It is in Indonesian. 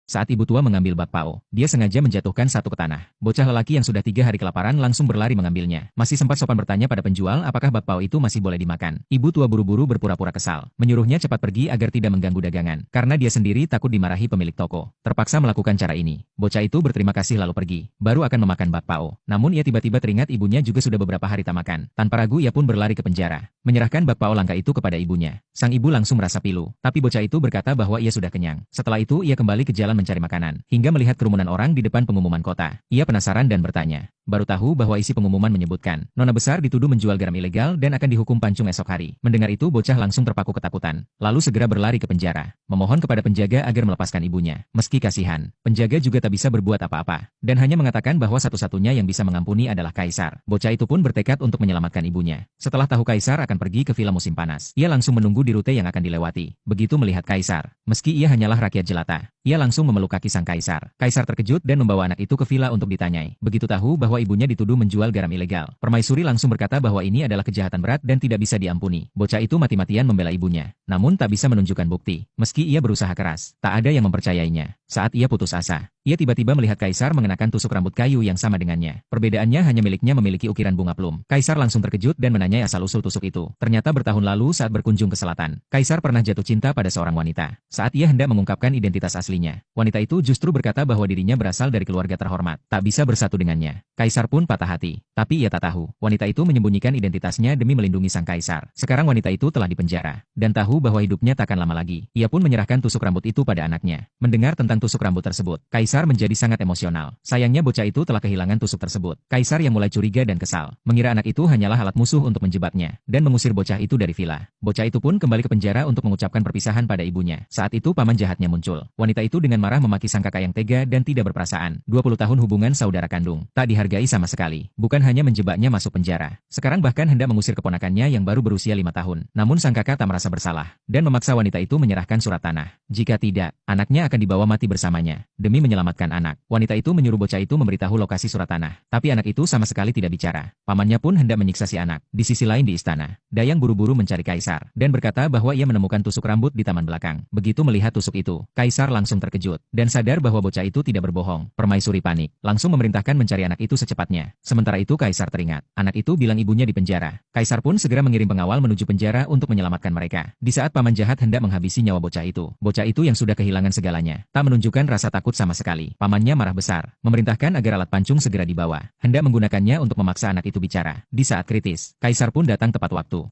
Saat ibu tua mengambil bakpao, dia sengaja menjatuhkan satu ke tanah. Bocah lelaki yang sudah 3 hari kelaparan langsung berlari mengambilnya. Masih sempat sopan bertanya pada penjual apakah bakpao itu masih boleh dimakan. Ibu tua buru-buru berpura-pura kesal, menyuruhnya cepat pergi agar tidak mengganggu dagangan. Karena dia sendiri takut dimarahi pemilik toko. Terpaksa melakukan cara ini. Bocah itu berterima kasih lalu pergi, baru akan memakan bakpao. Namun ia tiba-tiba teringat ibunya juga sudah beberapa hari tak makan. Tanpa ragu ia pun berlari ke penjara, menyerahkan bakpao langka itu kepada ibunya. Sang ibu langsung merasa pilu, tapi bocah itu berkata bahwa ia sudah kenyang. Setelah itu ia kembali ke jalan mencari makanan, hingga melihat kerumunan orang di depan pengumuman kota. Ia penasaran dan bertanya. Baru tahu bahwa isi pengumuman menyebutkan, nona besar dituduh menjual garam ilegal dan akan dihukum pancung esok hari. Mendengar itu bocah langsung terpaku ketakutan, lalu segera berlari ke penjara, memohon kepada penjaga agar melepaskan ibunya. Meski kasihan, penjaga juga tak bisa berbuat apa-apa, dan hanya mengatakan bahwa satu-satunya yang bisa mengampuni adalah Kaisar. Bocah itu pun bertekad untuk menyelamatkan ibunya. Setelah tahu Kaisar akan pergi ke villa musim panas, ia langsung menunggu di rute yang akan dilewati. Begitu melihat Kaisar, meski ia hanyalah rakyat jelata, ia langsung memeluk kaki sang Kaisar. Kaisar terkejut dan membawa anak itu ke villa untuk ditanyai. Begitu tahu bahwa ibunya dituduh menjual garam ilegal, permaisuri langsung berkata bahwa ini adalah kejahatan berat dan tidak bisa diampuni. Bocah itu mati-matian membela ibunya, namun tak bisa menunjukkan bukti. Meski ia berusaha keras, tak ada yang mempercayainya. Saat ia putus asa, ia tiba-tiba melihat Kaisar mengenakan tusuk rambut kayu yang sama dengannya. Perbedaannya hanya miliknya memiliki ukiran bunga plum. Kaisar langsung terkejut dan menanyai asal-usul tusuk itu. Ternyata bertahun lalu saat berkunjung ke selatan, Kaisar pernah jatuh cinta pada seorang wanita. Saat ia hendak mengungkapkan identitas aslinya, wanita itu justru berkata bahwa dirinya berasal dari keluarga terhormat, tak bisa bersatu dengannya. Kaisar pun patah hati, tapi ia tak tahu, wanita itu menyembunyikan identitasnya demi melindungi sang Kaisar. Sekarang wanita itu telah dipenjara, dan tahu bahwa hidupnya takkan lama lagi. Ia pun menyerahkan tusuk rambut itu pada anaknya. Mendengar tentang tusuk rambut tersebut, Kaisar menjadi sangat emosional. Sayangnya bocah itu telah kehilangan tusuk tersebut. Kaisar yang mulai curiga dan kesal, mengira anak itu hanyalah alat musuh untuk menjebaknya, dan mengusir bocah itu dari villa. Bocah itu pun kembali ke penjara untuk mengucapkan perpisahan pada ibunya. Saat itu paman jahatnya muncul. Wanita itu dengan marah memaki sang kakak yang tega dan tidak berperasaan. 20 tahun hubungan saudara kandung, tak dihargai sama sekali. Bukan hanya menjebaknya masuk penjara, sekarang bahkan hendak mengusir keponakannya yang baru berusia 5 tahun. Namun sang kakak tak merasa bersalah, dan memaksa wanita itu menyerahkan surat tanah. Jika tidak, anaknya akan dibawa mati bersamanya. Demi menyelamatkan anak, wanita itu menyuruh bocah itu memberitahu lokasi surat tanah. Tapi anak itu sama sekali tidak bicara. Pamannya pun hendak menyiksa si anak. Di sisi lain di istana, Dayang buru-buru mencari Kaisar, dan berkata bahwa ia menemukan tusuk rambut di taman belakang. Begitu melihat tusuk itu, Kaisar langsung terkejut, dan sadar bahwa bocah itu tidak berbohong. Permaisuri panik, langsung memerintahkan mencari anak itu secepatnya. Sementara itu Kaisar teringat, anak itu bilang ibunya di penjara. Kaisar pun segera mengirim pengawal menuju penjara untuk menyelamatkan mereka. Di saat paman jahat hendak menghabisi nyawa bocah itu yang sudah kehilangan segalanya, tak menunjukkan rasa takut sama sekali. Pamannya marah besar, memerintahkan agar alat pancung segera dibawa, hendak menggunakannya untuk memaksa anak itu bicara. Di saat kritis, Kaisar pun datang tepat waktu.